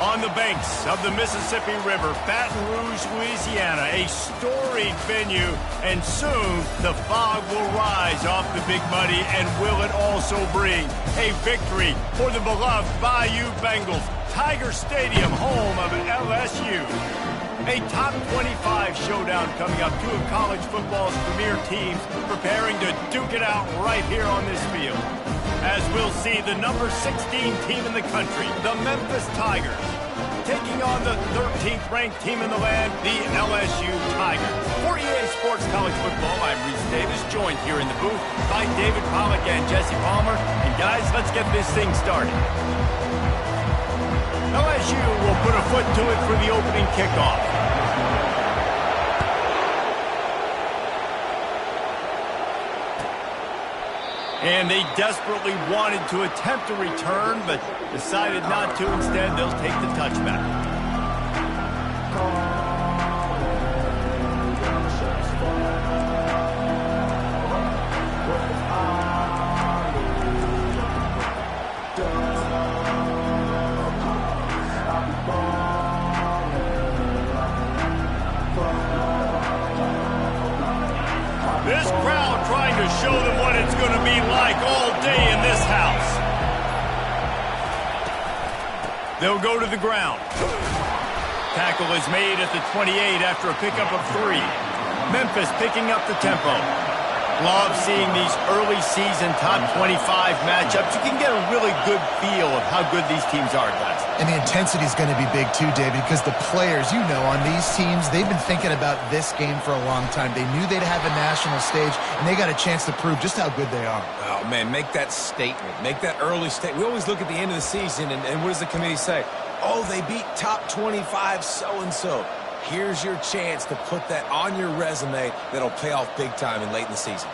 On the banks of the Mississippi River, Baton Rouge, Louisiana, a storied venue, and soon the fog will rise off the Big Muddy, and will it also bring a victory for the beloved Bayou Bengals. Tiger Stadium, home of LSU. A top 25 showdown coming up. Two of college football's premier teams preparing to duke it out right here on this field. As we'll see the number 16 team in the country, the Memphis Tigers, taking on the 13th ranked team in the land, the LSU Tigers. For EA Sports College Football, I'm Reese Davis, joined here in the booth by David Pollack and Jesse Palmer. And guys, let's get this thing started. LSU will put a foot to it for the opening kickoff. And they desperately wanted to attempt a return, but decided not to. Instead, they'll take the touchback. This crowd trying to show them what it's going to be like all day in this house. They'll go to the ground. Tackle is made at the 28 after a pickup of 3. Memphis picking up the tempo. Love seeing these early season top 25 matchups. You can get a really good feel of how good these teams are, guys. And the intensity is going to be big too, David, because the players, you know, on these teams, they've been thinking about this game for a long time. They knew they'd have a national stage, and they got a chance to prove just how good they are. Oh, man, make that statement. Make that early statement. We always look at the end of the season, and what does the committee say? Oh, they beat top 25 so-and-so. Here's your chance to put that on your resume that'll pay off big time and late in the season.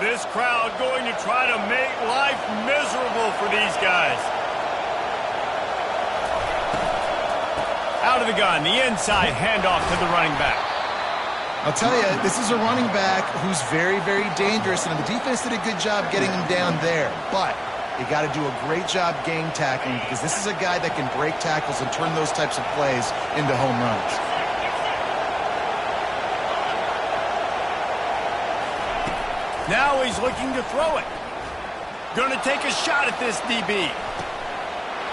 This crowd going to try to make life miserable for these guys. Out of the gun, the inside handoff to the running back. I'll tell you, this is a running back who's very, very dangerous, and the defense did a good job getting him down there. But you got to do a great job game tackling, because this is a guy that can break tackles and turn those types of plays into home runs. Now he's looking to throw it. Going to take a shot at this DB.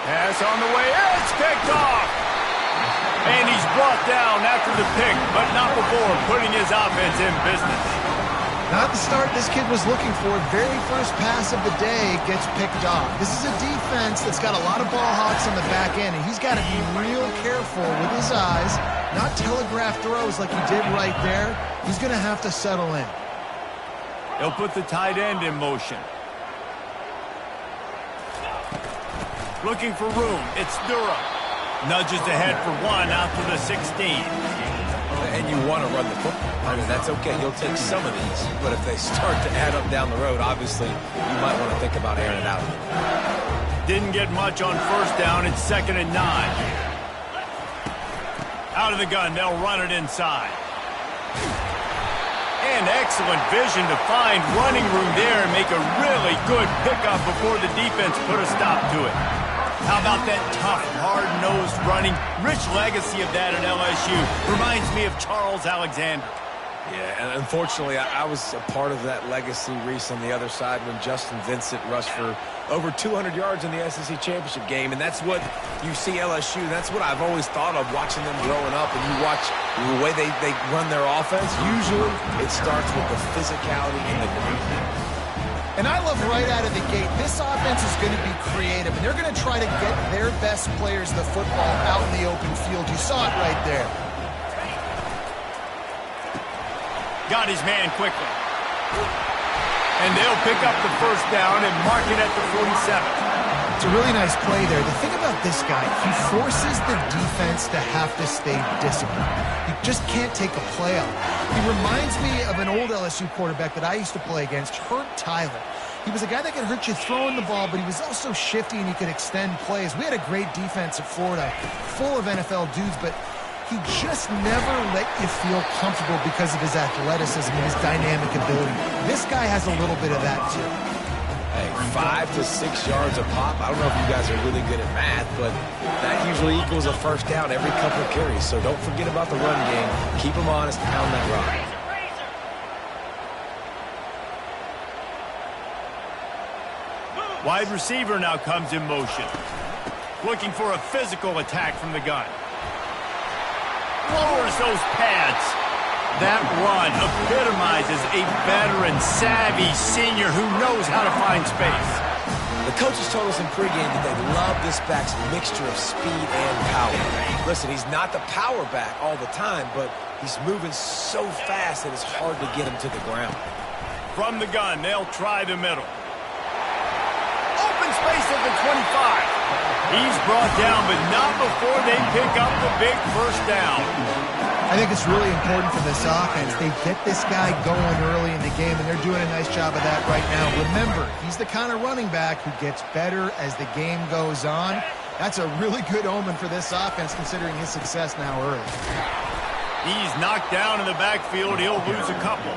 Pass on the way. It's picked off. And he's brought down after the pick, but not before putting his offense in business. Not the start this kid was looking for. Very first pass of the day gets picked off. This is a defense that's got a lot of ball hawks on the back end, and he's got to be real careful with his eyes, not telegraph throws like he did right there. He's going to have to settle in. He'll put the tight end in motion. Looking for room. It's Durham. Nudges ahead for 1 out to the 16. And you want to run the football. I mean, that's okay. You'll take some of these. But if they start to add up down the road, obviously, you might want to think about airing it out. Didn't get much on first down. It's 2nd and 9. Out of the gun. They'll run it inside. And excellent vision to find running room there and make a really good pickup before the defense put a stop to it. How about that tough, hard-nosed running? Rich legacy of that at LSU. Reminds me of Charles Alexander. Yeah, and unfortunately, I was a part of that legacy, Reese, on the other side when Justin Vincent rushed for over 200 yards in the SEC Championship game, and that's what you see LSU. That's what I've always thought of watching them growing up, and you watch the way they run their offense. Usually, it starts with the physicality and the grit. And I love right out of the gate, this offense is going to be creative, and they're going to try to get their best players the football out in the open field. You saw it right there. Got his man quickly. And they'll pick up the first down and mark it at the 47. It's a really nice play there. The thing about this guy, he forces the defense to have to stay disciplined. You just can't take a play out. He reminds me of an old LSU quarterback that I used to play against, Hurt Tyler. He was a guy that could hurt you throwing the ball, but he was also shifty and he could extend plays. We had a great defense at Florida, full of NFL dudes, but he just never let you feel comfortable because of his athleticism and his dynamic ability. This guy has a little bit of that, too. 5 to 6 yards a pop. I don't know if you guys are really good at math, but that usually equals a first down every couple of carries. So don't forget about the run game. Keep them honest, pound that rock. Wide receiver now comes in motion. Looking for a physical attack from the gun. Lowers those pads. That run epitomizes a veteran, savvy senior who knows how to find space. The coaches told us in pregame that they love this back's mixture of speed and power. Listen, he's not the power back all the time, but he's moving so fast that it's hard to get him to the ground. From the gun, they'll try the middle. Open space at the 25. He's brought down, but not before they pick up the big first down. I think it's really important for this offense. They get this guy going early in the game, and they're doing a nice job of that right now. Remember, he's the kind of running back who gets better as the game goes on. That's a really good omen for this offense, considering his success now early. He's knocked down in the backfield. He'll lose a couple.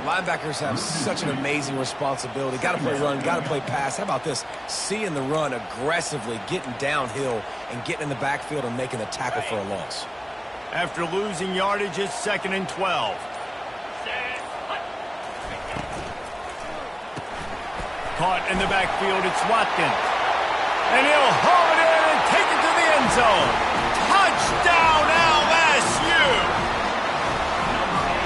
Linebackers have such an amazing responsibility. Got to play run, got to play pass. How about this? Seeing the run aggressively, getting downhill, and getting in the backfield and making the tackle for a loss. After losing yardage, it's 2nd and 12. Caught in the backfield, it's Watkins. And he'll haul it in and take it to the end zone. Touchdown, LSU!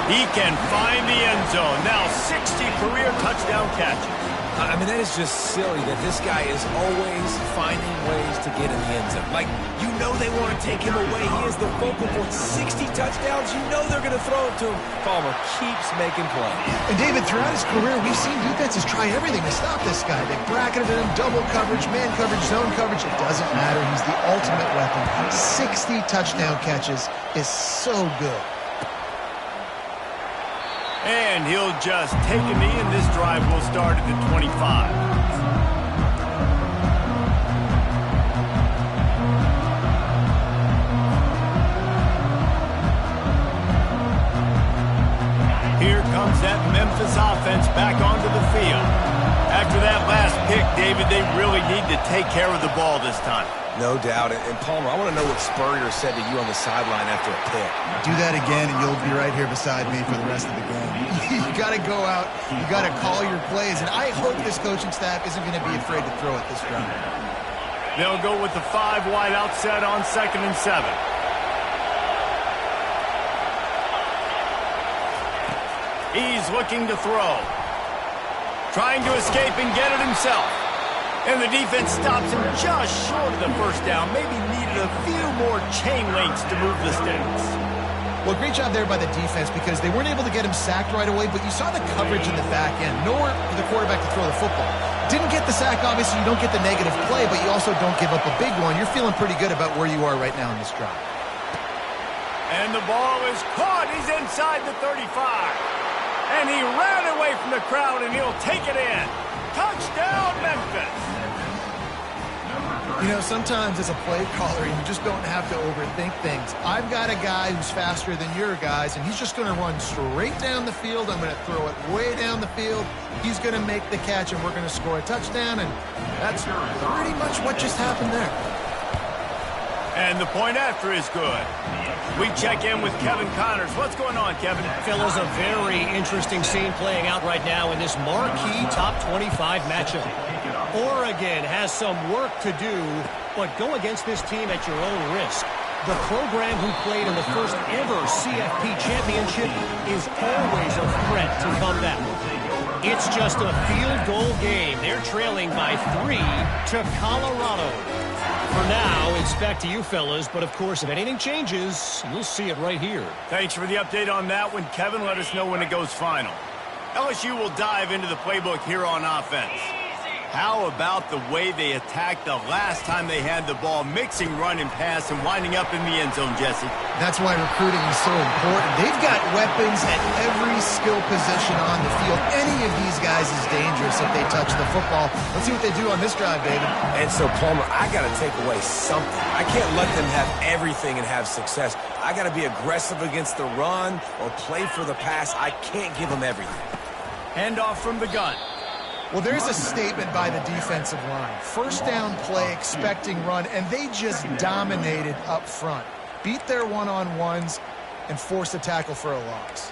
He can find the end zone. Now 60 career touchdown catches. I mean, that is just silly that this guy is always finding ways to get in the end zone. Like, you know they want to take him away. He is the focal point. 60 touchdowns, you know they're going to throw it to him. Palmer keeps making plays. And David, throughout his career, we've seen defenses try everything to stop this guy. They bracketed him, double coverage, man coverage, zone coverage. It doesn't matter. He's the ultimate weapon. 60 touchdown catches is so good. And he'll just take a knee, and this drive will start at the 25. Here comes that Memphis offense back onto the field. After that last pick, David, they really need to take care of the ball this time. No doubt. And Palmer, I want to know what Spurrier said to you on the sideline after a pick. Do that again, and you'll be right here beside me for the rest of the game. You got to go out. You got to call your plays. And I hope this coaching staff isn't going to be afraid to throw it this round. They'll go with the 5 wide out set on 2nd and 7. He's looking to throw. Trying to escape and get it himself. And the defense stops him just short of the first down. Maybe needed a few more chain links to move the sticks. Well, great job there by the defense because they weren't able to get him sacked right away, but you saw the coverage in the back end. Nowhere for the quarterback to throw the football. Didn't get the sack, obviously. You don't get the negative play, but you also don't give up a big one. You're feeling pretty good about where you are right now in this drive. And the ball is caught. He's inside the 35. And he ran away from the crowd, and he'll take it in. Touchdown, Memphis. You know, sometimes as a play caller, you just don't have to overthink things. I've got a guy who's faster than your guys, and he's just going to run straight down the field. I'm going to throw it way down the field. He's going to make the catch, and we're going to score a touchdown, and that's pretty much what just happened there. And the point after is good. We check in with Kevin Connors. What's going on, Kevin? Fellas, a very interesting scene playing out right now in this marquee top 25 matchup. Oregon has some work to do, but go against this team at your own risk. The program who played in the first ever CFP championship is always a threat to come back. It's just a field goal game. They're trailing by 3 to Colorado. For now, it's back to you fellas, but of course, if anything changes, you'll see it right here. Thanks for the update on that one, Kevin. Let us know when it goes final. LSU will dive into the playbook here on offense. How about the way they attacked the last time they had the ball, mixing run and pass and winding up in the end zone, Jesse? That's why recruiting is so important. They've got weapons at every skill position on the field. Any of these guys is dangerous if they touch the football. Let's see what they do on this drive, David. And so, Palmer, I got to take away something. I can't let them have everything and have success. I got to be aggressive against the run or play for the pass. I can't give them everything. Handoff from the gun. Well, there's a statement by the defensive line. First down play, expecting run, and they just dominated up front. Beat their one-on-ones and forced a tackle for a loss.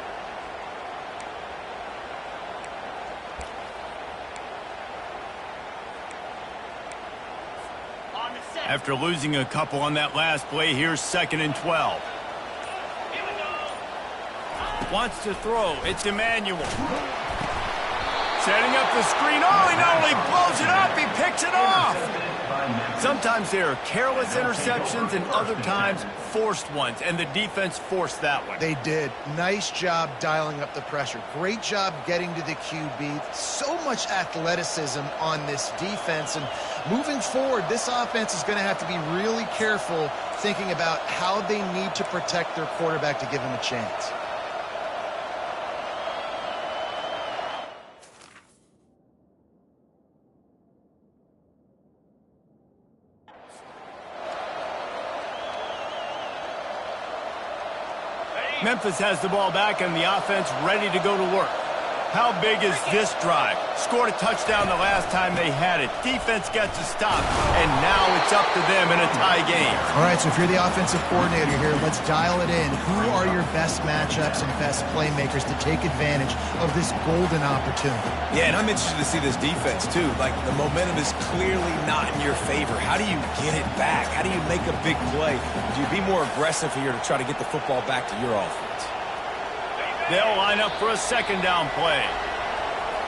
After losing a couple on that last play, here's 2nd and 12. Wants to throw. It's Emmanuel. Setting up the screen. Oh, he not only blows it up, he picks it off. Sometimes there are careless interceptions and other times forced ones, and the defense forced that one. They did. Nice job dialing up the pressure. Great job getting to the QB. So much athleticism on this defense, and moving forward, this offense is going to have to be really careful thinking about how they need to protect their quarterback to give him a chance. Memphis has the ball back and the offense ready to go to work. How big is this drive? Scored a touchdown the last time they had it. Defense gets a stop, and now it's up to them in a tie game. All right, so if you're the offensive coordinator here, let's dial it in. Who are your best matchups and best playmakers to take advantage of this golden opportunity? Yeah, and I'm interested to see this defense, too. Like, the momentum is clearly not in your favor. How do you get it back? How do you make a big play? Do you be more aggressive here to try to get the football back to your offense? They'll line up for a 2nd down play.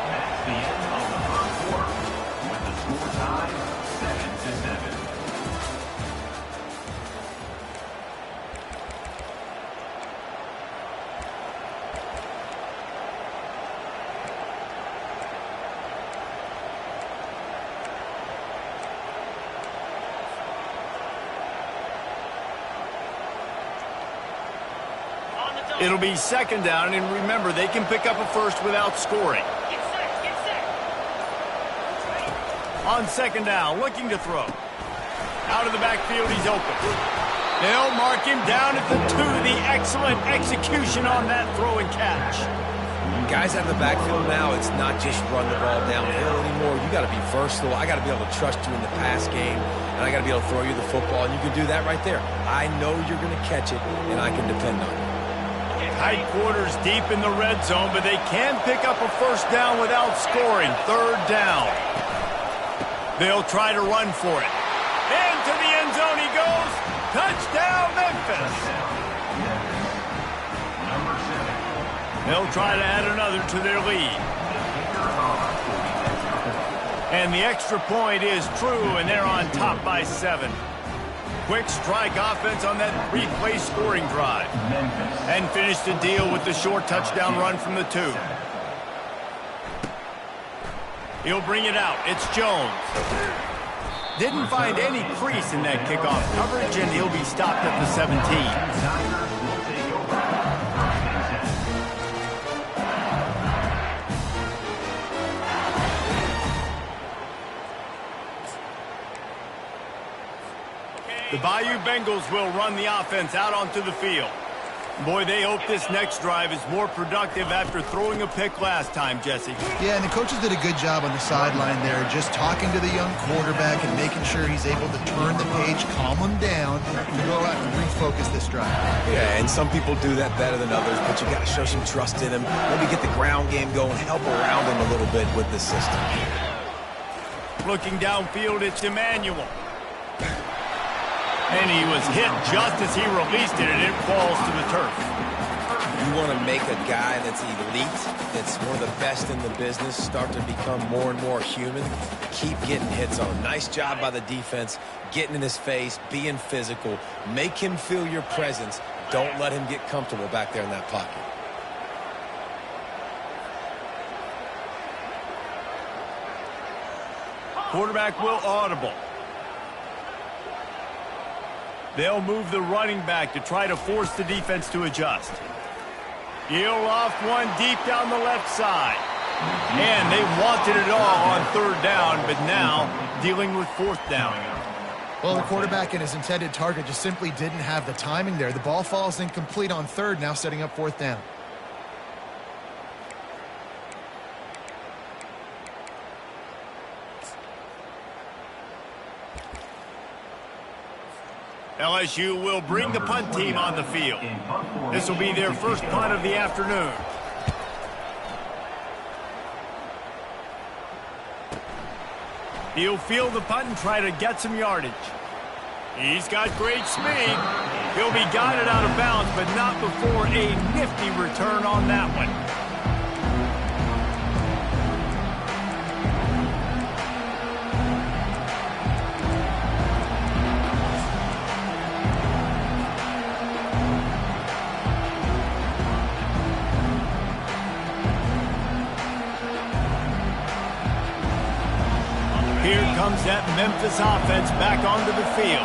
That's the end of the first quarter with the score tied 7-7. It'll be 2nd down, and remember, they can pick up a first without scoring. On 2nd down, looking to throw. Out of the backfield, he's open. They'll mark him down at the 2. The excellent execution on that throw and catch. Guys out of the backfield now, it's not just run the ball downhill anymore. You got to be versatile. I got to be able to trust you in the pass game, and I got to be able to throw you the football, and you can do that right there. I know you're going to catch it, and I can depend on it. Tight quarters deep in the red zone, but they can pick up a first down without scoring. 3rd down. They'll try to run for it. Into the end zone he goes. Touchdown, Memphis. They'll try to add another to their lead. And the extra point is true, and they're on top by 7. Quick strike offense on that 3-play scoring drive. And finished the deal with the short touchdown run from the 2. He'll bring it out. It's Jones. Didn't find any crease in that kickoff coverage, and he'll be stopped at the 17. The Bayou Bengals will run the offense out onto the field. Boy, they hope this next drive is more productive after throwing a pick last time, Jesse. Yeah, and the coaches did a good job on the sideline there, just talking to the young quarterback and making sure he's able to turn the page, calm him down, to go out and refocus this drive. Yeah, and some people do that better than others, but you got to show some trust in him. Maybe get the ground game going, help around him a little bit with the system. Looking downfield, it's Emmanuel. And he was hit just as he released it, and it falls to the turf. You want to make a guy that's elite, that's one of the best in the business, start to become more and more human, keep getting hits on him. Nice job by the defense, getting in his face, being physical. Make him feel your presence. Don't let him get comfortable back there in that pocket. Quarterback will audible. They'll move the running back to try to force the defense to adjust. He'll off one deep down the left side. And they wanted it all on 3rd down, but now dealing with 4th down. Well, the quarterback and his intended target just simply didn't have the timing there. The ball falls incomplete on 3rd, now setting up 4th down. LSU will bring the punt team on the field. This will be their first punt of the afternoon. He'll field the punt and try to get some yardage. He's got great speed. He'll be guided out of bounds, but not before a nifty return on that one. Here comes that Memphis offense back onto the field.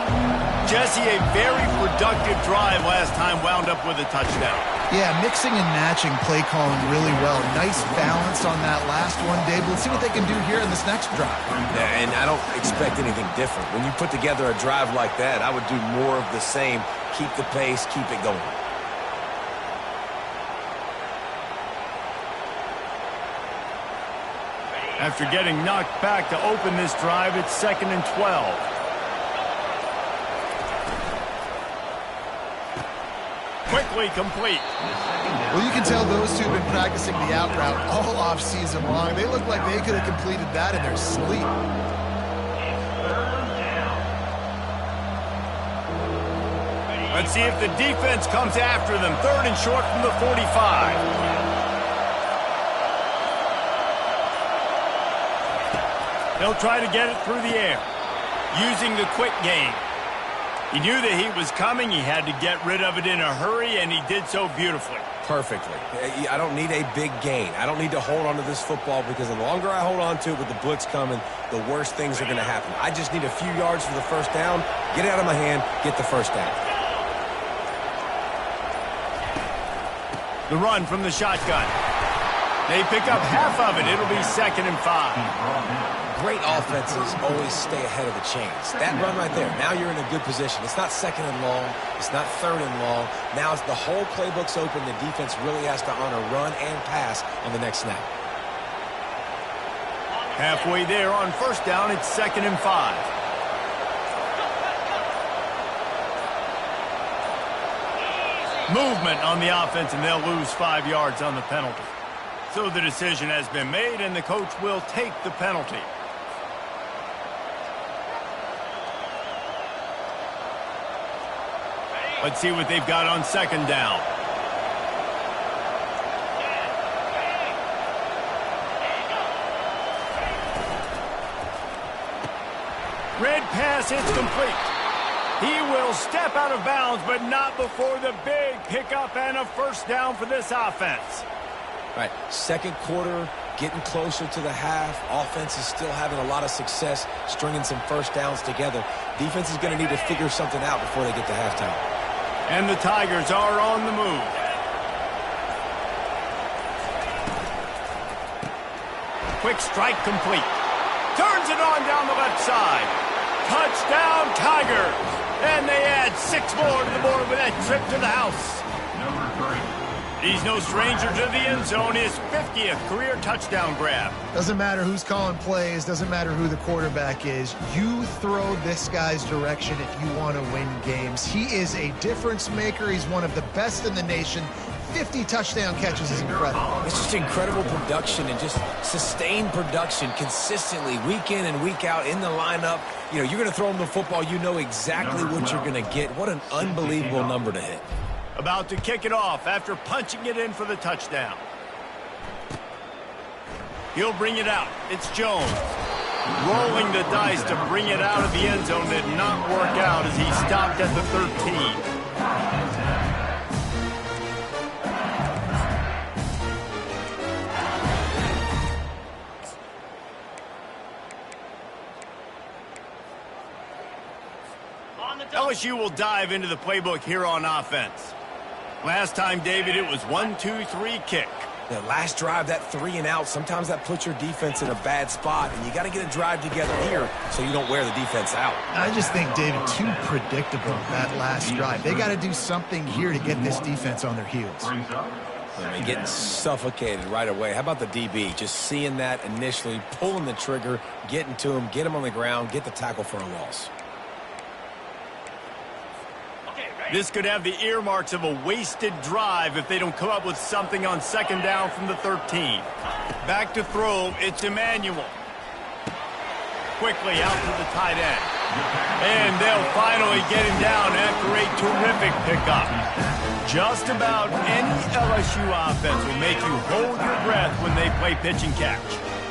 Jesse, a very productive drive last time wound up with a touchdown. Yeah, mixing and matching play calling really well. Nice balance on that last one, Dave. Let's see what they can do here in this next drive. Yeah, and I don't expect anything different. When you put together a drive like that, I would do more of the same. Keep the pace, keep it going. After getting knocked back to open this drive, it's 2nd and 12. Quickly complete. Well, you can tell those two have been practicing the out route all off-season long. They look like they could have completed that in their sleep. Let's see if the defense comes after them. 3rd and short from the 45. They'll try to get it through the air, using the quick game. He knew that he was coming. He had to get rid of it in a hurry, and he did so beautifully. Perfectly. I don't need a big gain. I don't need to hold on to this football because the longer I hold on to it with the blitz coming, the worse things are going to happen. I just need a few yards for the first down, get it out of my hand, get the first down. The run from the shotgun. They pick up half of it. It'll be 2nd and 5. Great offenses always stay ahead of the chains. That run right there, now you're in a good position. It's not 2nd and long. It's not 3rd and long. Now it's the whole playbook's open. The defense really has to honor run and pass on the next snap. Halfway there on first down, it's 2nd and 5. Movement on the offense, and they'll lose 5 yards on the penalty. So the decision has been made, and the coach will take the penalty. Let's see what they've got on 2nd down. Red pass hits complete. He will step out of bounds, but not before the big pickup and a first down for this offense. All right, 2nd quarter, getting closer to the half. Offense is still having a lot of success stringing some first downs together. Defense is going to need to figure something out before they get to halftime. And the Tigers are on the move. Quick strike complete. Turns it on down the left side. Touchdown, Tigers. And they add 6 more to the board with that trip to the house. Number 3. He's no stranger to the end zone. His 50th career touchdown grab. Doesn't matter who's calling plays. Doesn't matter who the quarterback is. You throw this guy's direction if you want to win games. He is a difference maker. He's one of the best in the nation. 50 touchdown catches is incredible. It's just incredible production and just sustained production consistently week in and week out in the lineup. You know, you're going to throw him the football. You know exactly what you're going to get. What an unbelievable number to hit. About to kick it off after punching it in for the touchdown. He'll bring it out. It's Jones. Rolling the dice to bring it out of the end zone did not work out as he stopped at the 13. LSU will dive into the playbook here on offense. Last time, David, it was 1-2-3 kick. The last drive, that 3 and out, sometimes that puts your defense in a bad spot, and you got to get a drive together here so you don't wear the defense out. I just think, David, too predictable that last drive. They got to do something here to get this defense on their heels. I mean, getting suffocated right away. How about the DB? Just seeing that initially, pulling the trigger, getting to him, get him on the ground, get the tackle for a loss. This could have the earmarks of a wasted drive if they don't come up with something on second down from the 13. Back to throw, it's Emmanuel. Quickly out to the tight end. And they'll finally get him down after a terrific pickup. Just about any LSU offense will make you hold your breath when they play pitch and catch.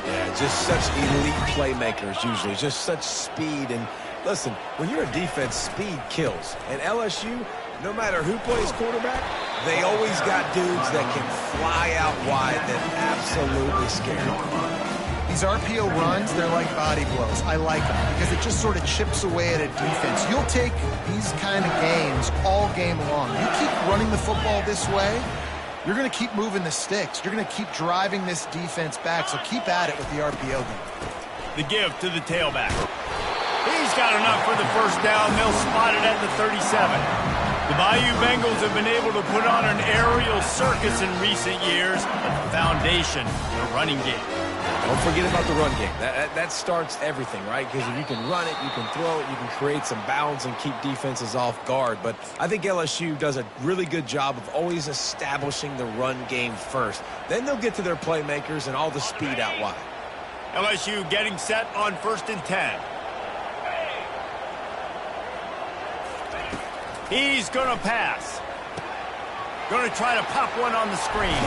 Yeah, just such elite playmakers usually, just such speed. And listen, when you're a defense, speed kills. And LSU, no matter who plays quarterback, they always got dudes that can fly out wide that absolutely scare them. These RPO runs, they're like body blows. I like them because it just sort of chips away at a defense. You'll take these kind of games all game long. You keep running the football this way, you're going to keep moving the sticks. You're going to keep driving this defense back, so keep at it with the RPO game. The give to the tailback. He's got enough for the first down. They'll spot it at the 37. The Bayou Bengals have been able to put on an aerial circus in recent years, but the foundation, the running game. Don't forget about the run game. That starts everything, right? Because if you can run it, you can throw it, you can create some balance and keep defenses off guard. But I think LSU does a really good job of always establishing the run game first. Then they'll get to their playmakers and all the speed out wide. LSU getting set on 1st and 10. He's going to pass. Going to try to pop one on the screen.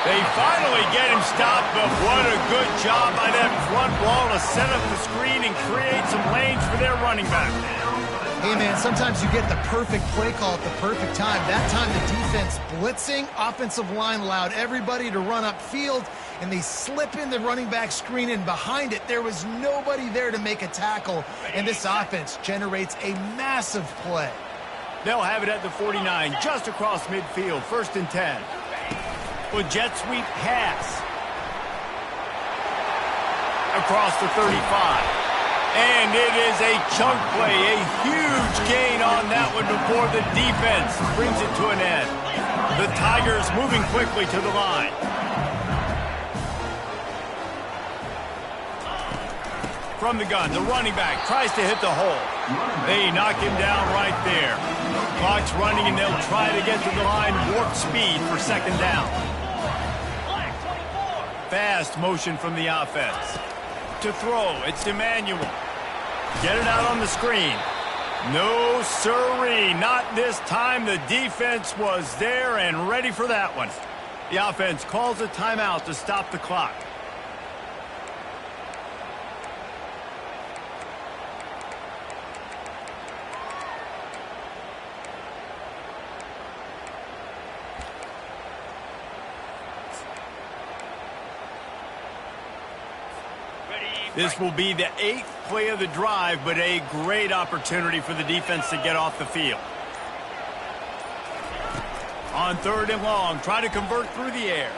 They finally get him stopped, but what a good job by that front wall to set up the screen and create some lanes for their running back. Hey, man, sometimes you get the perfect play call at the perfect time. That time the defense blitzing, offensive line allowed everybody to run upfield, and they slip in the running back screen, and behind it there was nobody there to make a tackle, and this offense generates a massive play. They'll have it at the 49, just across midfield, 1st and 10. With jet sweep pass. Across the 35. And it is a chunk play, a huge gain on that one before the defense brings it to an end. The Tigers moving quickly to the line. From the gun, the running back tries to hit the hole. They knock him down right there. Clock's running, and they'll try to get to the line warp speed for second down. Fast motion from the offense. To throw, it's Emmanuel. Get it out on the screen. No sirree, not this time. The defense was there and ready for that one. The offense calls a timeout to stop the clock. This will be the 8th play of the drive, but a great opportunity for the defense to get off the field. On 3rd and long, try to convert through the air.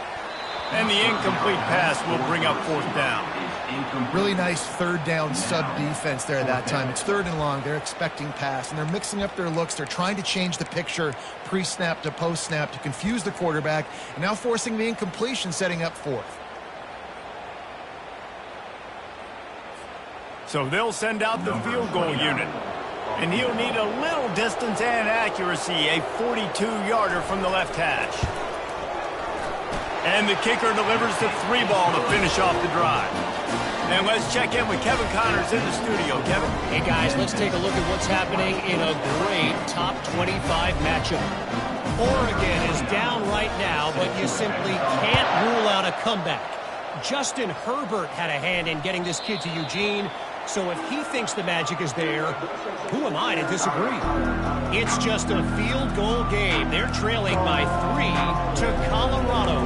And the incomplete pass will bring up 4th down. Really nice 3rd down sub-defense there that time. It's 3rd and long. They're expecting pass, and they're mixing up their looks. They're trying to change the picture pre-snap to post-snap to confuse the quarterback, and now forcing the incompletion, setting up 4th. So they'll send out the field goal unit. And he'll need a little distance and accuracy, a 42-yarder from the left hash. And the kicker delivers the 3-ball to finish off the drive. And let's check in with Kevin Connors in the studio. Kevin? Hey, guys, let's take a look at what's happening in a great top 25 matchup. Oregon is down right now, but you simply can't rule out a comeback. Justin Herbert had a hand in getting this kid to Eugene. So if he thinks the magic is there, who am I to disagree? It's just a field goal game. They're trailing by 3 to Colorado.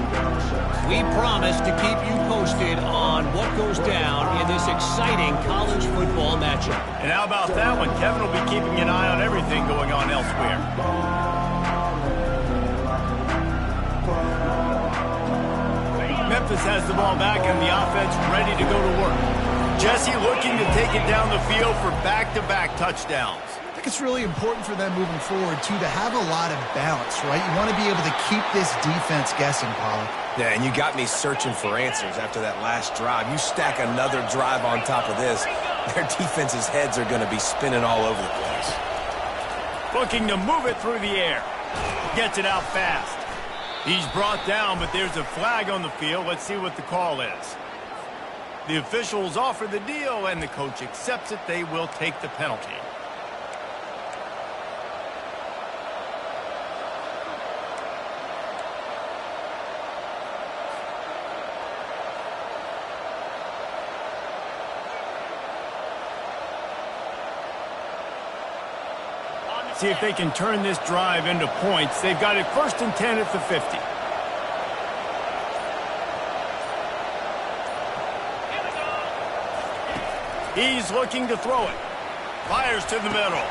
We promise to keep you posted on what goes down in this exciting college football matchup. And how about that one? Kevin will be keeping an eye on everything going on elsewhere. Memphis has the ball back and the offense ready to go to work. Jesse looking to take it down the field for back-to-back touchdowns. I think it's really important for them moving forward, too, to have a lot of balance, right? You want to be able to keep this defense guessing, Pollock. Yeah, and you got me searching for answers after that last drive. You stack another drive on top of this, their defense's heads are going to be spinning all over the place. Looking to move it through the air. Gets it out fast. He's brought down, but there's a flag on the field. Let's see what the call is. The officials offer the deal, and the coach accepts it. They will take the penalty. See if they can turn this drive into points. They've got it 1st and 10 at the 50. He's looking to throw it. Fires to the middle.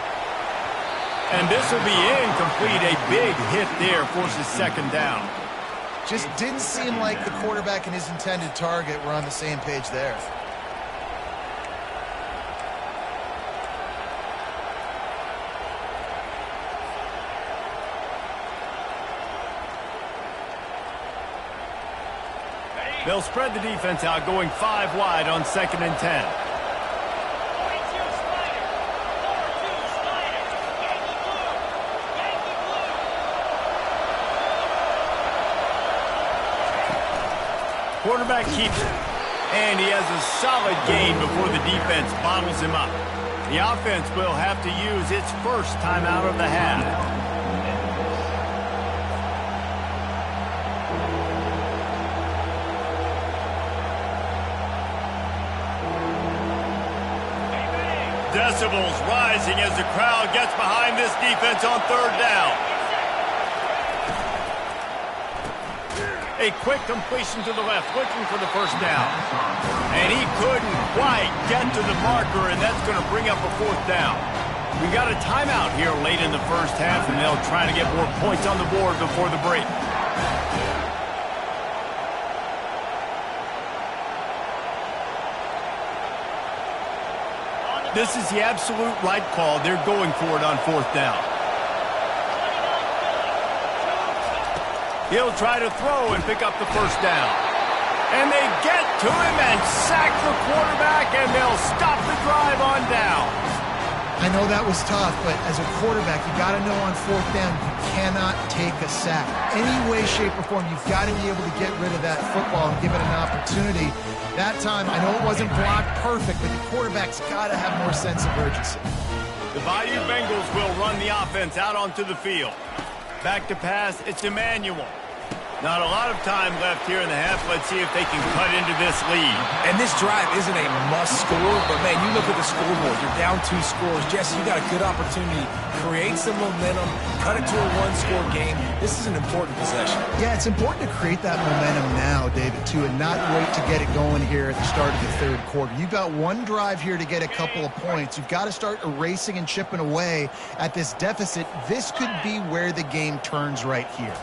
And this will be incomplete. A big hit there forces 2nd down. Just didn't seem like the quarterback and his intended target were on the same page there. They'll spread the defense out, going 5 wide on 2nd and 10. Quarterback keeps it, and he has a solid gain before the defense bottles him up. The offense will have to use its first timeout of the half. Decibels rising as the crowd gets behind this defense on 3rd down. A quick completion to the left, looking for the 1st down. And he couldn't quite get to the marker, and that's going to bring up a 4th down. We got a timeout here late in the 1st half, and they'll try to get more points on the board before the break. This is the absolute right call. They're going for it on 4th down. He'll try to throw and pick up the 1st down. And they get to him and sack the quarterback, and they'll stop the drive on down. I know that was tough, but as a quarterback, you got to know on 4th down, you cannot take a sack. Any way, shape, or form, you've got to be able to get rid of that football and give it an opportunity. That time, I know it wasn't blocked perfect, but the quarterback's got to have more sense of urgency. The Bayou Bengals will run the offense out onto the field. Back to pass, it's Emmanuel. Not a lot of time left here in the half. Let's see if they can cut into this lead. And this drive isn't a must score, but, man, you look at the scoreboard. You're down 2 scores. Jesse, you got a good opportunity. Create some momentum. Cut it to a 1-score game. This is an important possession. Yeah, it's important to create that momentum now, David, too, and not wait to get it going here at the start of the 3rd quarter. You've got one drive here to get a couple of points. You've got to start erasing and chipping away at this deficit. This could be where the game turns right here.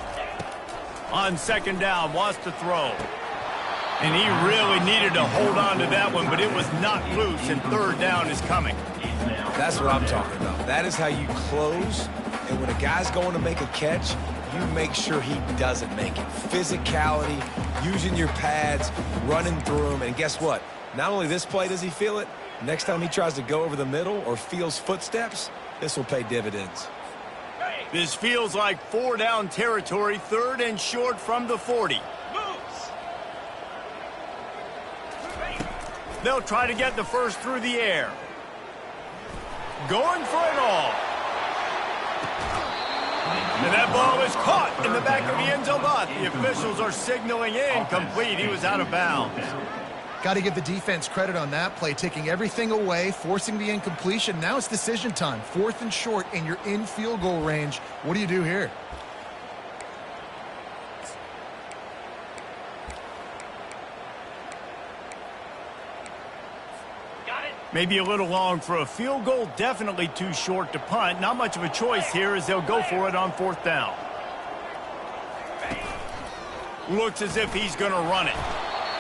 On 2nd down, wants to throw. And he really needed to hold on to that one, but it was not loose, and 3rd down is coming. That's what I'm talking about. That is how you close, and when a guy's going to make a catch, you make sure he doesn't make it. Physicality, using your pads, running through them, and guess what? Not only this play does he feel it, next time he tries to go over the middle or feels footsteps, this will pay dividends. This feels like 4-down territory, 3rd and short from the 40. They'll try to get the 1st through the air. Going for it all. And that ball is caught in the back of the end zone lot. The officials are signaling incomplete. He was out of bounds. Got to give the defense credit on that play, taking everything away, forcing the incompletion. Now it's decision time. 4th and short, and you're in field goal range. What do you do here? Maybe a little long for a field goal. Definitely too short to punt. Not much of a choice here as they'll go for it on 4th down. Looks as if he's going to run it.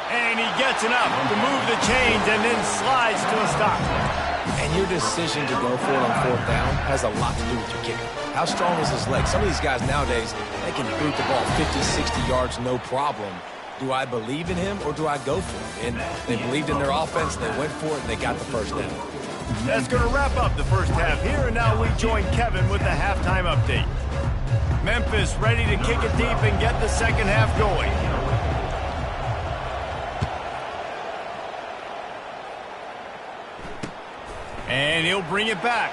And he gets enough to move the chains and then slides to a stop. And your decision to go for it on 4th down has a lot to do with your kicker. How strong is his leg? Some of these guys nowadays, they can boot the ball 50, 60 yards, no problem. Do I believe in him or do I go for it? And they believed in their offense, they went for it, and they got the first down. That's going to wrap up the first half here, and now we join Kevin with the halftime update. Memphis ready to kick it deep and get the second half going. And he'll bring it back.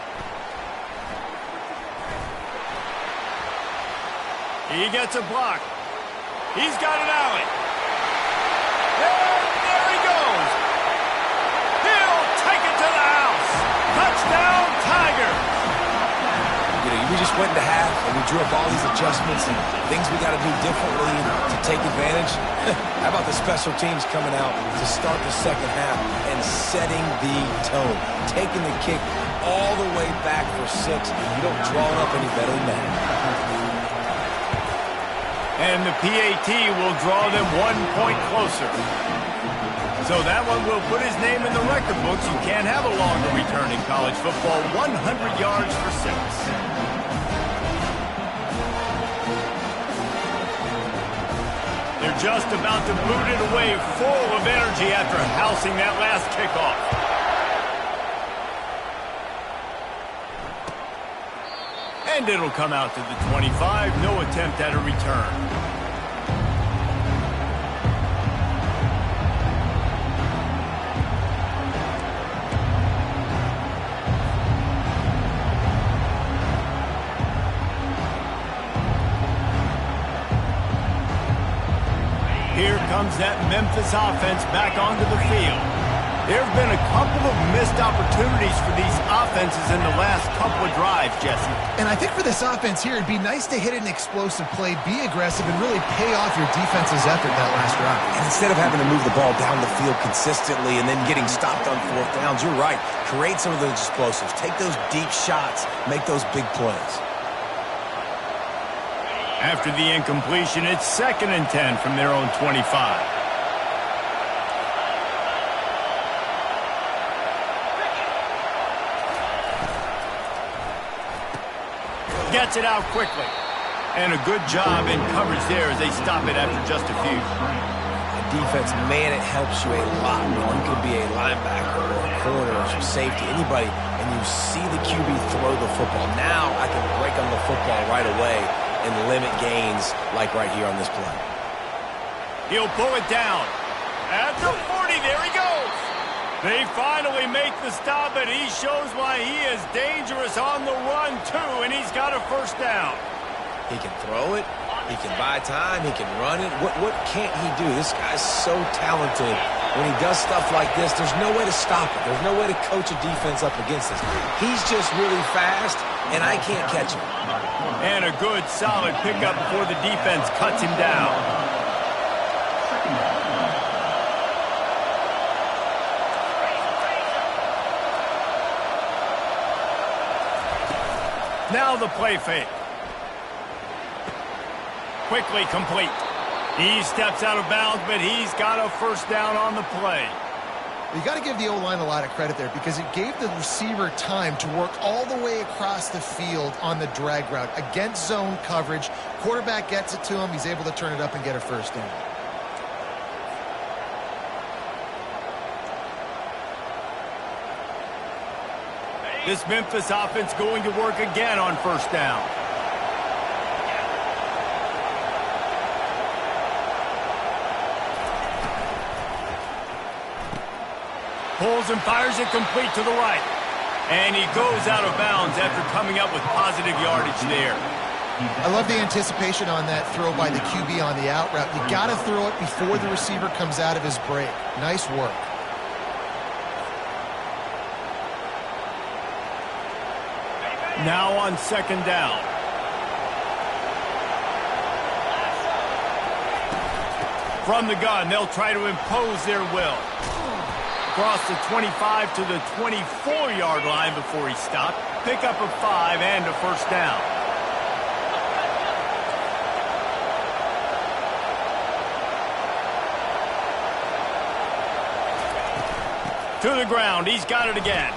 He gets a block. He's got an alley. And there he goes. He'll take it to the house. Touchdown, Tigers. You know, we just went into half and we drew up all these adjustments and things we got to do differently to take advantage. How about the special teams coming out to start the second half and setting the tone, taking the kick all the way back for 6. You don't draw it up any better than that. And the PAT will draw them 1 point closer. So that one will put his name in the record books. You can't have a longer return in college football. 100 yards for 6. They're just about to boot it away, full of energy after housing that last kickoff. And it'll come out to the 25. No attempt at a return. Here comes that Memphis offense back onto the field. There have been a couple of missed opportunities for these offenses in the last couple of drives, Jesse. And I think for this offense here, it'd be nice to hit an explosive play, be aggressive, and really pay off your defense's effort that last drive. And instead of having to move the ball down the field consistently and then getting stopped on 4th downs, you're right. Create some of those explosives. Take those deep shots. Make those big plays. After the incompletion, it's 2nd and 10 from their own 25. Gets it out quickly. And a good job in coverage there as they stop it after just a few. The defense, man, it helps you a lot when you can be a linebacker or a corner or safety, anybody, and you see the QB throw the football. Now I can break on the football right away and limit gains like right here on this play. He'll pull it down. At the 40, there he goes. They finally make the stop, and he shows why he is dangerous on the run, too, and he's got a first down. He can throw it. He can buy time. He can run it. What can't he do? This guy's so talented. When he does stuff like this, there's no way to stop it. There's no way to coach a defense up against this. He's just really fast, and I can't catch him. And a good, solid pickup before the defense cuts him down. Now the play fake. Quickly complete. He steps out of bounds, but he's got a first down on the play. You got to give the O-line a lot of credit there because it gave the receiver time to work all the way across the field on the drag route against zone coverage. Quarterback gets it to him. He's able to turn it up and get a first down. This Memphis offense going to work again on first down. Pulls and fires it complete to the right. And he goes out of bounds after coming up with positive yardage there. I love the anticipation on that throw by the QB on the out route. You got to throw it before the receiver comes out of his break. Nice work. Now on second down. From the gun, they'll try to impose their will. Across the 25 to the 24-yard line before he stopped. Pick up of 5 and a first down. To the ground, he's got it again.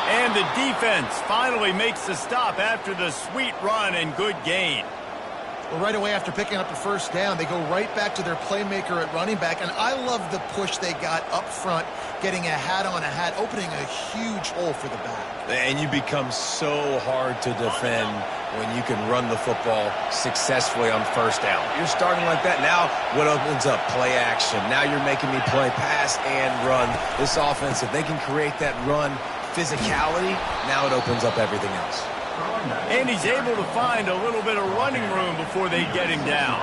And the defense finally makes the stop after the sweet run and good gain. Well, right away after picking up the first down, they go right back to their playmaker at running back, and I love the push they got up front, getting a hat on a hat, opening a huge hole for the back. And you become so hard to defend when you can run the football successfully on first down. You're starting like that. Now what opens up? Play action. Now you're making me play pass and run. This offense, if they can create that run physicality, now it opens up everything else. And he's able to find a little bit of running room before they get him down.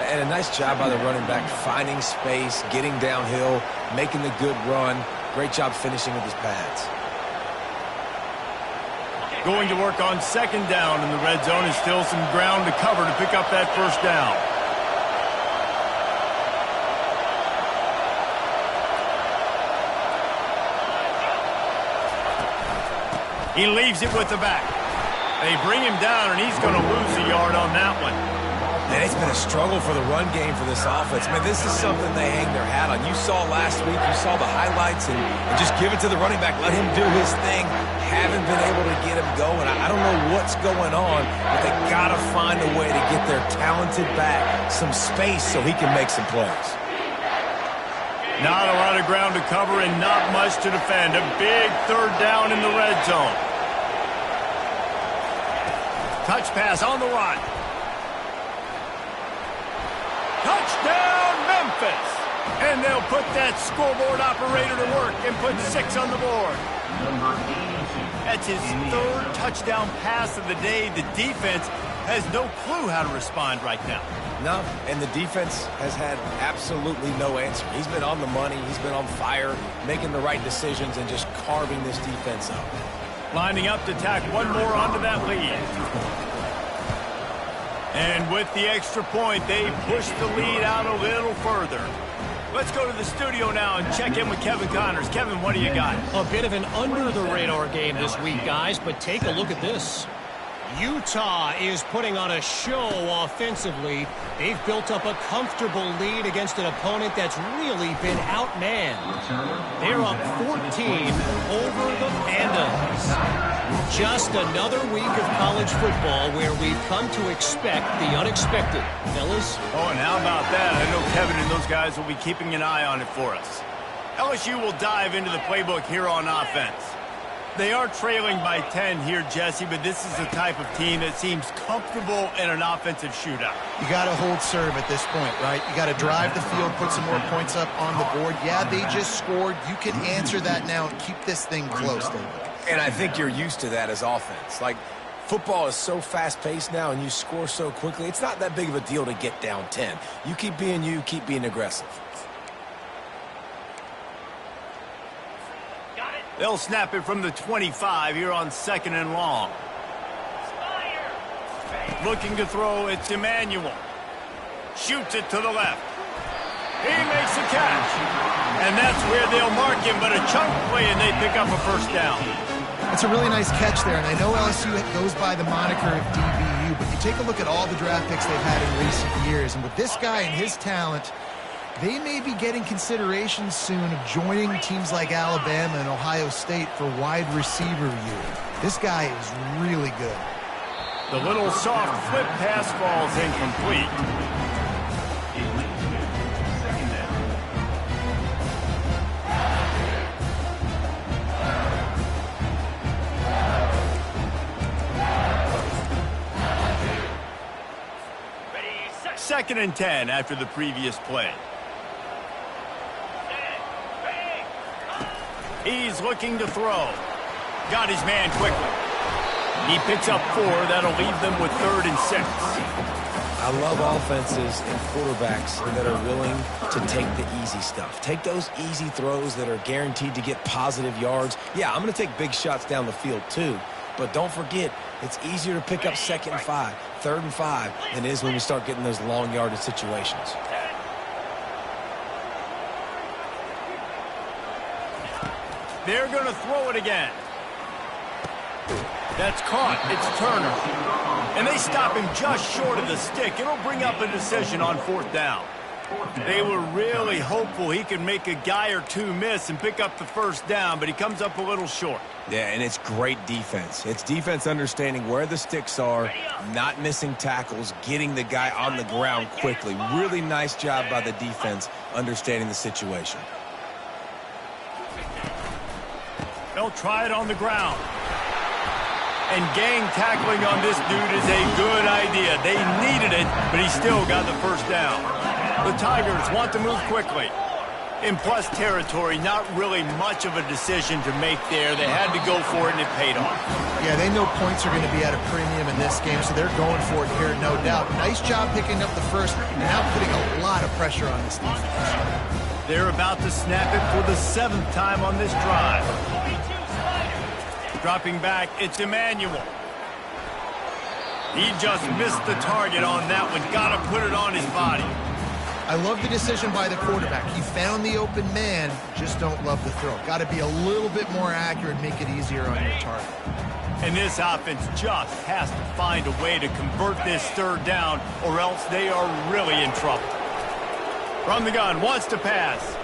And a nice job by the running back, finding space, getting downhill, making the good run. Great job finishing with his pads. Going to work on second down in the red zone. Is still some ground to cover to pick up that first down. He leaves it with the back. They bring him down, and he's going to lose a yard on that one. And it's been a struggle for the run game for this offense. Man, this is something they hang their hat on. You saw last week, you saw the highlights, and just give it to the running back. Let him do his thing. Haven't been able to get him going. I don't know what's going on, but they got to find a way to get their talented back some space so he can make some plays. Not a lot of ground to cover and not much to defend. A big third down in the red zone. Touch pass on the run. Touchdown, Memphis! And they'll put that scoreboard operator to work and put 6 on the board. That's his third touchdown pass of the day. The defense has no clue how to respond right now. No, and the defense has had absolutely no answer. He's been on the money. He's been on fire, making the right decisions and just carving this defense up. Lining up to tack one more onto that lead. And with the extra point, they push the lead out a little further. Let's go to the studio now and check in with Kevin Connors. Kevin, what do you got? A bit of an under-the-radar game this week, guys, but take a look at this. Utah is putting on a show offensively. They've built up a comfortable lead against an opponent that's really been outmanned. They're up 14 over the Pandas. Just another week of college football where we've come to expect the unexpected. Fellas? Oh, and how about that? I know Kevin and those guys will be keeping an eye on it for us. LSU will dive into the playbook here on offense. They are trailing by 10 here, Jesse, but this is the type of team that seems comfortable in an offensive shootout. You got to hold serve at this point, right? You got to drive the field, put some more points up on the board. Yeah, they just scored. You can answer that now and keep this thing close, David. And I think you're used to that as offense. Like, football is so fast-paced now and you score so quickly, it's not that big of a deal to get down 10. You keep being aggressive. They'll snap it from the 25 here on second and long. Looking to throw, it's Emmanuel. Shoots it to the left. He makes the catch. And that's where they'll mark him, but a chunk play and they pick up a first down. It's a really nice catch there, and I know LSU goes by the moniker of DBU, but you take a look at all the draft picks they've had in recent years, and with this guy and his talent, they may be getting consideration soon of joining teams like Alabama and Ohio State for wide receiver use. This guy is really good. The little soft flip pass falls incomplete. Second and 10 after the previous play. He's looking to throw. Got his man quickly. He picks up 4. That'll leave them with 3rd and 6. I love offenses and quarterbacks that are willing to take the easy stuff. Take those easy throws that are guaranteed to get positive yards. Yeah, I'm going to take big shots down the field too. But don't forget, it's easier to pick up 2nd and 5, 3rd and 5 than it is when we start getting those long yardage situations. They're going to throw it again. That's caught. It's Turner. And they stop him just short of the stick. It'll bring up a decision on 4th down. They were really hopeful he could make a guy or two miss and pick up the first down, but he comes up a little short. Yeah, and it's great defense. It's defense understanding where the sticks are, not missing tackles, getting the guy on the ground quickly. Really nice job by the defense understanding the situation. They'll try it on the ground. And gang tackling on this dude is a good idea. They needed it, but he still got the first down. The Tigers want to move quickly. In plus territory, not really much of a decision to make there. They had to go for it, and it paid off. Yeah, they know points are going to be at a premium in this game, so they're going for it here, no doubt. Nice job picking up the first, and now putting a lot of pressure on this defense. They're about to snap it for the 7th time on this drive. Dropping back, it's Emmanuel. He just missed the target on that one. Got to put it on his body. I love the decision by the quarterback. He found the open man, just don't love the throw. Got to be a little bit more accurate, make it easier on your target. And this offense just has to find a way to convert this 3rd down, or else they are really in trouble. From the gun, wants to pass.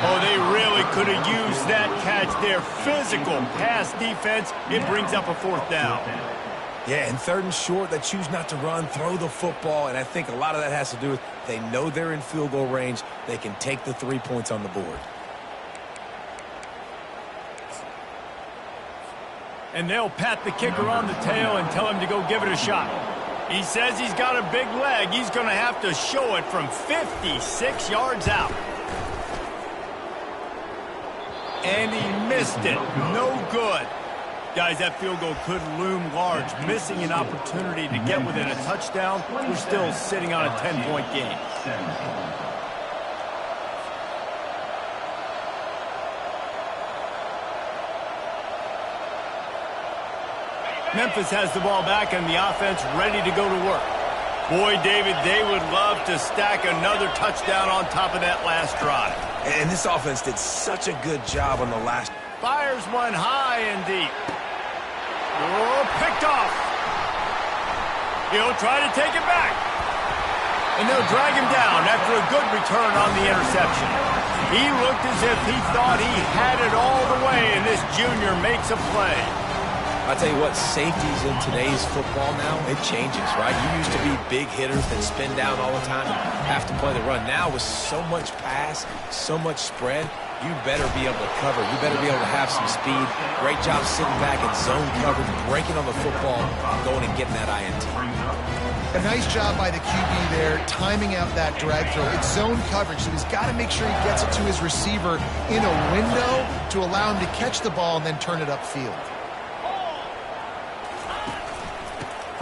Oh, they really could have used that catch there. Physical pass defense. It brings up a 4th down. Yeah, and 3rd and short, they choose not to run, throw the football, and I think a lot of that has to do with they know they're in field goal range. They can take the 3 points on the board. And they'll pat the kicker on the tail and tell him to go give it a shot. He says he's got a big leg. He's going to have to show it from 56 yards out. And he missed it. No good. Guys, that field goal could loom large. Missing an opportunity to get within a touchdown. We're still sitting on a 10-point game. Memphis has the ball back and the offense ready to go to work. Boy, David, they would love to stack another touchdown on top of that last drive. And this offense did such a good job on the last. Fires one high and deep. Oh, picked off. He'll try to take it back. And they'll drag him down after a good return on the interception. He looked as if he thought he had it all the way, and this junior makes a play. I'll tell you what, safeties in today's football now, it changes, right? You used to be big hitters that spin down all the time and have to play the run. Now with so much pass, so much spread, you better be able to cover. You better be able to have some speed. Great job sitting back in zone coverage, breaking on the football, going and getting that INT. A nice job by the QB there, timing out that drag throw. It's zone coverage, so he's got to make sure he gets it to his receiver in a window to allow him to catch the ball and then turn it upfield.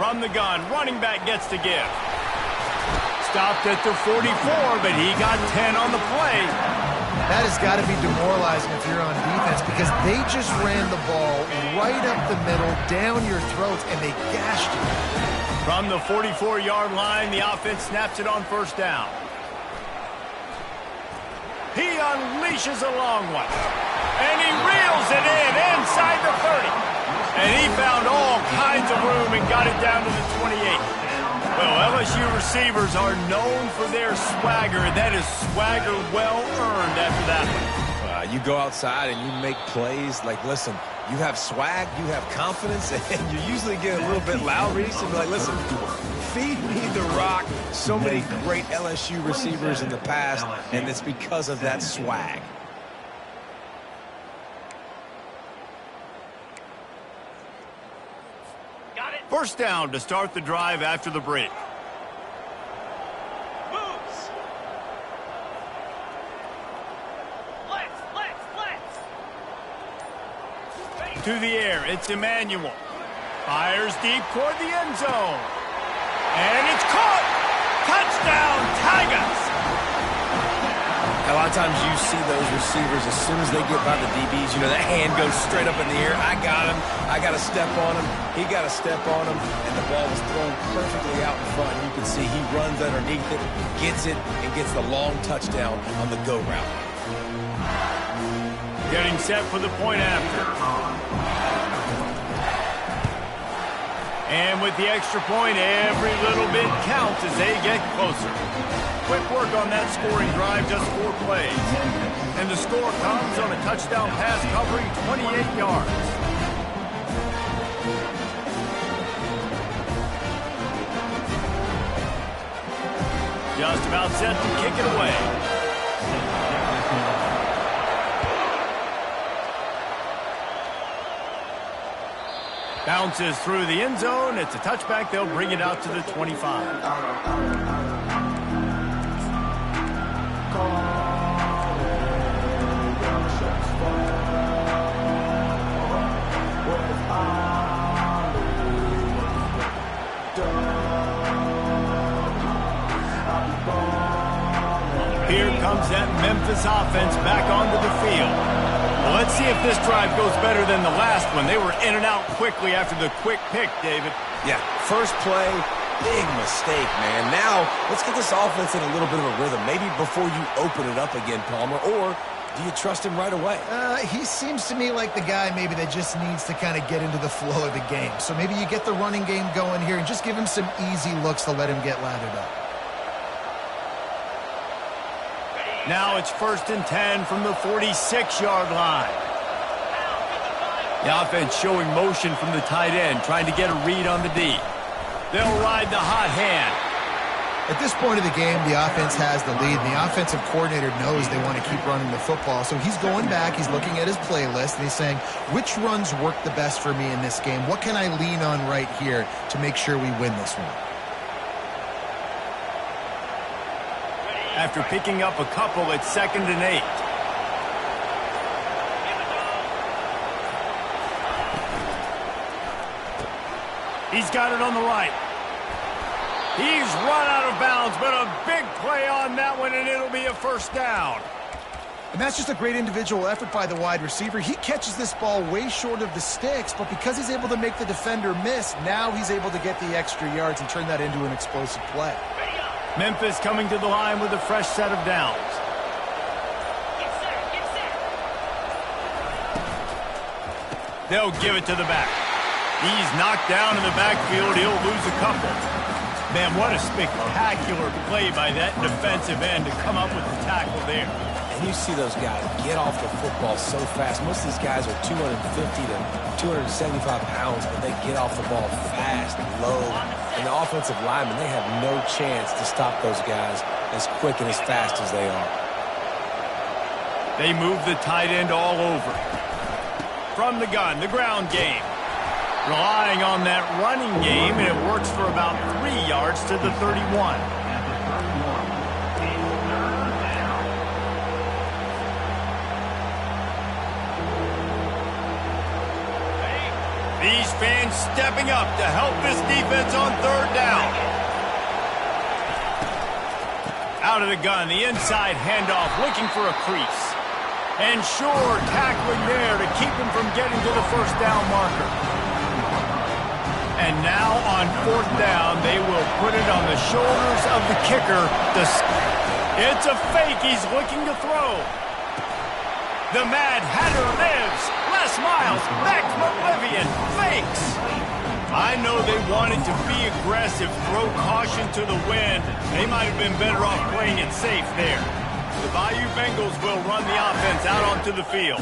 From the gun, running back gets to give. Stopped at the 44, but he got 10 on the play. That has got to be demoralizing if you're on defense because they just ran the ball right up the middle, down your throats, and they gashed you. From the 44-yard line, the offense snaps it on 1st down. He unleashes a long one. And he reels it in inside the 30. And he found all kinds of room and got it down to the 28. Well, LSU receivers are known for their swagger. That is swagger well earned after that one. You go outside and you make plays. Like, listen, you have swag, you have confidence, and you usually get a little bit loud, Reese, and be like, listen, feed me the rock. So many great LSU receivers in the past, and it's because of that swag. First down to start the drive after the break. To the air, it's Emmanuel. Fires deep toward the end zone. And it's caught! Touchdown, Tigers! A lot of times you see those receivers, as soon as they get by the DBs, you know, that hand goes straight up in the air. I got him. I got to step on him. He got to step on him. And the ball was thrown perfectly out in front. You can see he runs underneath it, gets it, and gets the long touchdown on the go route. Getting set for the point after. And with the extra point, every little bit counts as they get closer. Quick work on that scoring drive, just 4 plays. And the score comes on a touchdown pass covering 28 yards. Just about set to kick it away. Bounces through the end zone. It's a touchback. They'll bring it out to the 25. Here comes that Memphis offense back onto the field. Well, let's see if this drive goes better than the last one. They were in and out quickly after the quick pick, David. Yeah, first play, big mistake, man. Now, let's get this offense in a little bit of a rhythm. Maybe before you open it up again, Palmer, or do you trust him right away? He seems to me like the guy maybe that just needs to kind of get into the flow of the game. So maybe you get the running game going here and just give him some easy looks to let him get lathered up. Now it's 1st and 10 from the 46-yard line. The offense showing motion from the tight end, trying to get a read on the D. They'll ride the hot hand. At this point of the game, the offense has the lead, and the offensive coordinator knows they want to keep running the football. So he's going back, he's looking at his playlist, and he's saying, which runs work the best for me in this game? What can I lean on right here to make sure we win this one? After picking up a couple, it's 2nd and 8. He's got it on the right. He's run out of bounds, but a big play on that one, and it'll be a 1st down. And that's just a great individual effort by the wide receiver. He catches this ball way short of the sticks, but because he's able to make the defender miss, now he's able to get the extra yards and turn that into an explosive play. Memphis coming to the line with a fresh set of downs. They'll give it to the back. He's knocked down in the backfield. He'll lose a couple. Man, what a spectacular play by that defensive end to come up with the tackle there. And you see those guys get off the football so fast. Most of these guys are 250 to 275 pounds, but they get off the ball fast, low. And the offensive linemen, they have no chance to stop those guys as quick and as fast as they are. They move the tight end all over. From the gun, the ground game. Relying on that running game, and it works for about 3 yards to the 31. These fans stepping up to help this defense on 3rd down. Out of the gun, the inside handoff, looking for a crease. And sure, tackling there to keep him from getting to the 1st down marker. And now on 4th down, they will put it on the shoulders of the kicker. It's a fake. He's looking to throw. The Mad Hatter lives. Les Miles back from oblivion. Fakes. I know they wanted to be aggressive, throw caution to the wind. They might have been better off playing it safe there. The Bayou Bengals will run the offense out onto the field.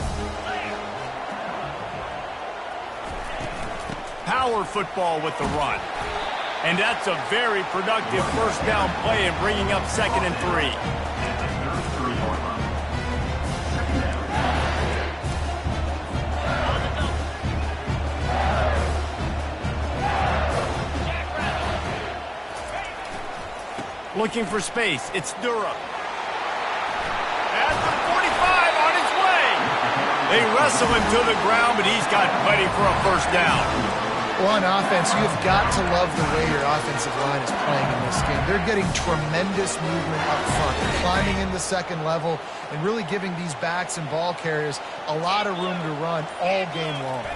Power football with the run. And that's a very productive 1st down play and bringing up 2nd and 3. Looking for space. It's Durham. At the 45 on his way. They wrestle him to the ground, but he's got plenty for a 1st down. Well, on offense, you've got to love the way your offensive line is playing in this game. They're getting tremendous movement up front. They're climbing in the 2nd level and really giving these backs and ball carriers a lot of room to run all game long.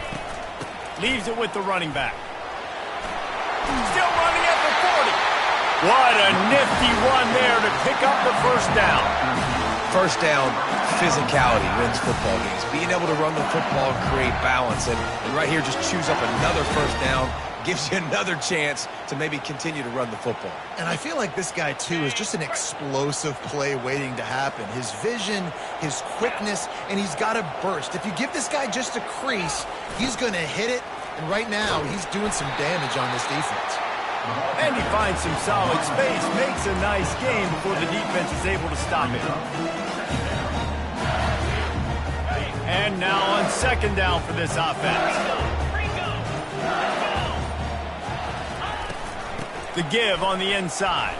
Leaves it with the running back. Still running at the 40. What a nifty run there to pick up the 1st down. 1st down, physicality wins football games. Being able to run the football and create balance. And right here, just choose up another first down. Gives you another chance to maybe continue to run the football. And I feel like this guy, too, is just an explosive play waiting to happen. His vision, his quickness, and he's got a burst. If you give this guy just a crease, he's going to hit it. And right now, he's doing some damage on this defense. And he finds some solid space, makes a nice game before the defense is able to stop it. And now on second down for this offense. The give on the inside.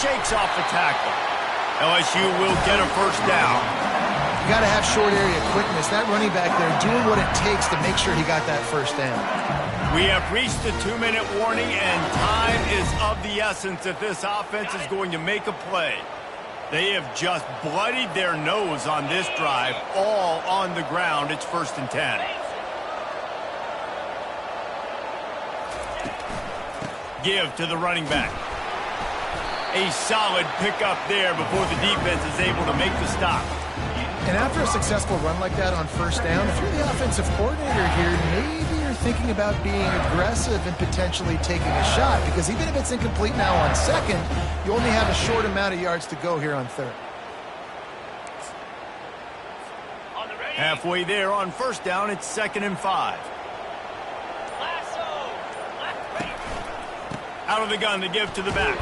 Shakes off the tackle. LSU will get a first down. You got to have short area quickness. That running back there doing what it takes to make sure he got that first down. We have reached the 2-minute warning, and time is of the essence if this offense is going to make a play. They have just bloodied their nose on this drive, all on the ground. It's 1st and 10. Give to the running back. A solid pickup there before the defense is able to make the stop. And after a successful run like that on first down, if you're the offensive coordinator here, maybe you're thinking about being aggressive and potentially taking a shot, because even if it's incomplete now on second, you only have a short amount of yards to go here on third. Halfway there on first down, it's 2nd and 5. Out of the gun to give to the back.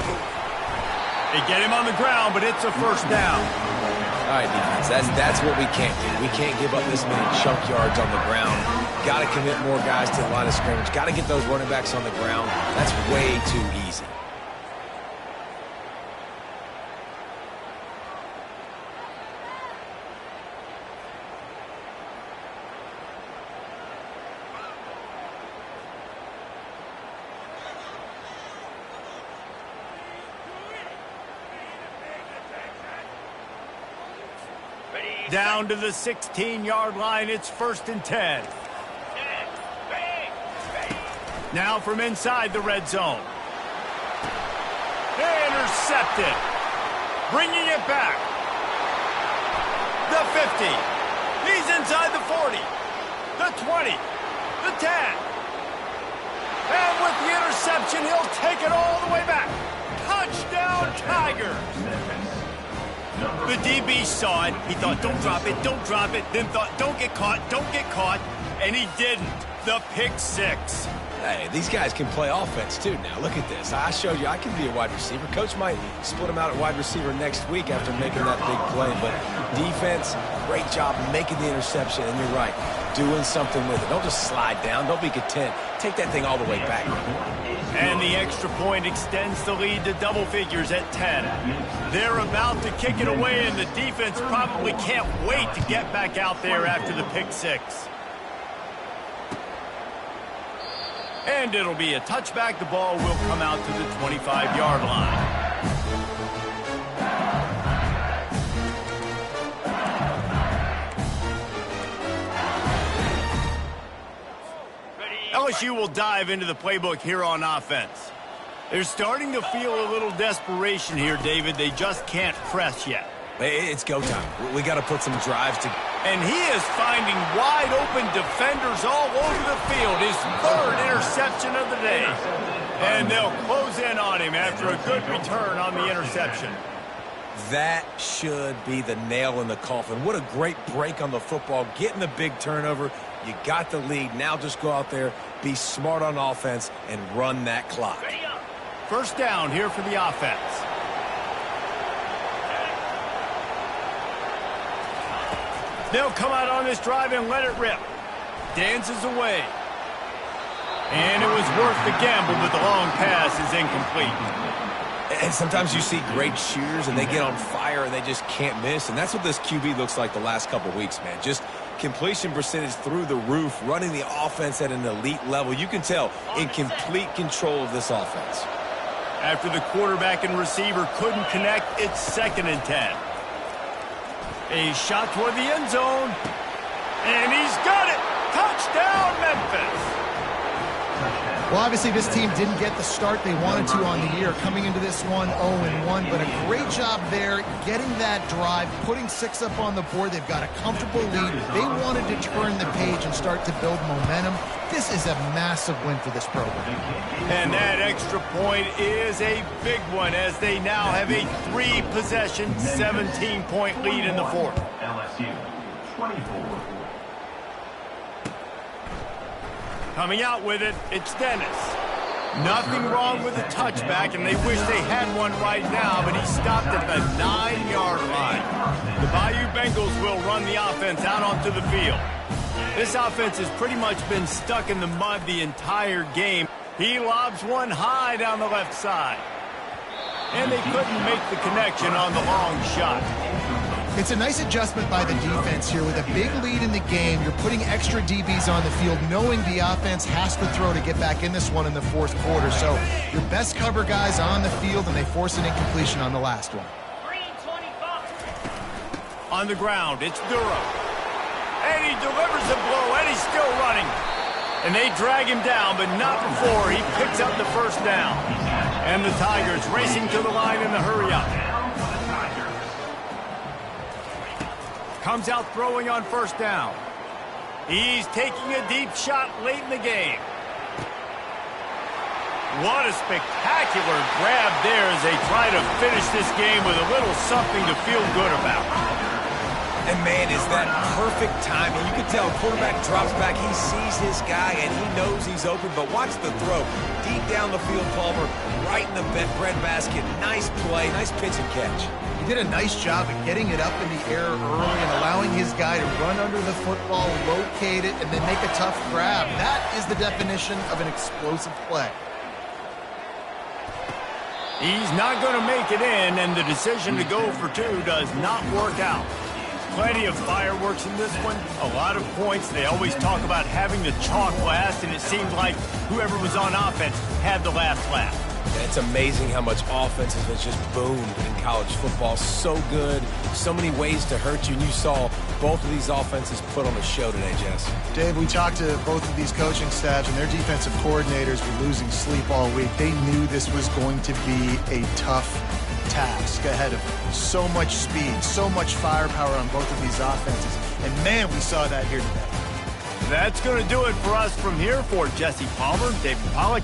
They get him on the ground, but it's a first down. All right, defense, that's what we can't do. We can't give up this many chunk yards on the ground. Got to commit more guys to the line of scrimmage. Got to get those running backs on the ground. That's way too easy. Down to the 16-yard line, it's 1st and 10. Now from inside the red zone. Intercepted. Bringing it back. The 50. He's inside the 40. The 20. The 10. And with the interception, he'll take it all the way back. Touchdown, Tigers. The DB saw it. He thought, don't drop it, don't drop it. Then thought, don't get caught, don't get caught. And he didn't. The pick six. Hey, these guys can play offense, too, now. Look at this. I showed you I can be a wide receiver. Coach might split him out at wide receiver next week after making that big play. But defense, great job making the interception. And you're right, doing something with it. Don't just slide down. Don't be content. Take that thing all the way back. And the extra point extends the lead to double figures at 10. They're about to kick it away, and the defense probably can't wait to get back out there after the pick six. And it'll be a touchback. The ball will come out to the 25-yard line. LSU will dive into the playbook here on offense. They're starting to feel a little desperation here, David. They just can't press yet. It's go time. We got to put some drives to. And he is finding wide-open defenders all over the field. His 3rd interception of the day. And they'll close in on him after a good return on the interception. That should be the nail in the coffin. What a great break on the football. Getting the big turnover. You got the lead. Now just go out there, be smart on offense, and run that clock. First down here for the offense. They'll come out on this drive and let it rip. Dances away. And it was worth the gamble, but the long pass is incomplete. And sometimes you see great shooters, and they get on fire, and they just can't miss. And that's what this QB looks like the last couple weeks, man. Just completion percentage through the roof, running the offense at an elite level. You can tell in complete control of this offense. After the quarterback and receiver couldn't connect, it's 2nd and 10. A shot toward the end zone. And he's got it. Touchdown, Memphis. Well, obviously this team didn't get the start they wanted to on the year, coming into this one 0-1, but a great job there getting that drive, putting 6 up on the board. They've got a comfortable lead. They wanted to turn the page and start to build momentum. This is a massive win for this program. And that extra point is a big one as they now have a 3-possession, 17-point lead in the fourth. LSU 24. Coming out with it, it's Dennis. Nothing wrong with the touchback, and they wish they had one right now, but he stopped at the 9-yard line. The Bayou Bengals will run the offense out onto the field. This offense has pretty much been stuck in the mud the entire game. He lobs one high down the left side. And they couldn't make the connection on the long shot. It's a nice adjustment by the defense here. With a big lead in the game, you're putting extra DBs on the field, knowing the offense has to throw to get back in this one in the fourth quarter. So your best cover guys on the field, and they force an incompletion on the last one. On the ground, it's Duro. And he delivers the blow, and he's still running. And they drag him down, but not before he picks up the first down. And the Tigers racing to the line in the hurry-up. Comes out throwing on first down. He's taking a deep shot late in the game. What a spectacular grab there as they try to finish this game with a little something to feel good about. And, man, is that perfect timing. You can tell quarterback drops back. He sees his guy, and he knows he's open. But watch the throw. Deep down the field, Palmer, right in the breadbasket. Nice play, nice pitch and catch. He did a nice job of getting it up in the air early and allowing his guy to run under the football, locate it, and then make a tough grab. That is the definition of an explosive play. He's not going to make it in, and the decision to go for 2 does not work out. Plenty of fireworks in this one, a lot of points. They always talk about having the chalk last, and it seemed like whoever was on offense had the last laugh. It's amazing how much offense has just boomed in college football. So good, so many ways to hurt you, and you saw both of these offenses put on a show today, Jess. Dave, we talked to both of these coaching staffs, and their defensive coordinators were losing sleep all week. They knew this was going to be a tough task ahead of them. So much speed, so much firepower on both of these offenses. And, man, we saw that here today. That's going to do it for us from here. For Jesse Palmer, David Pollack,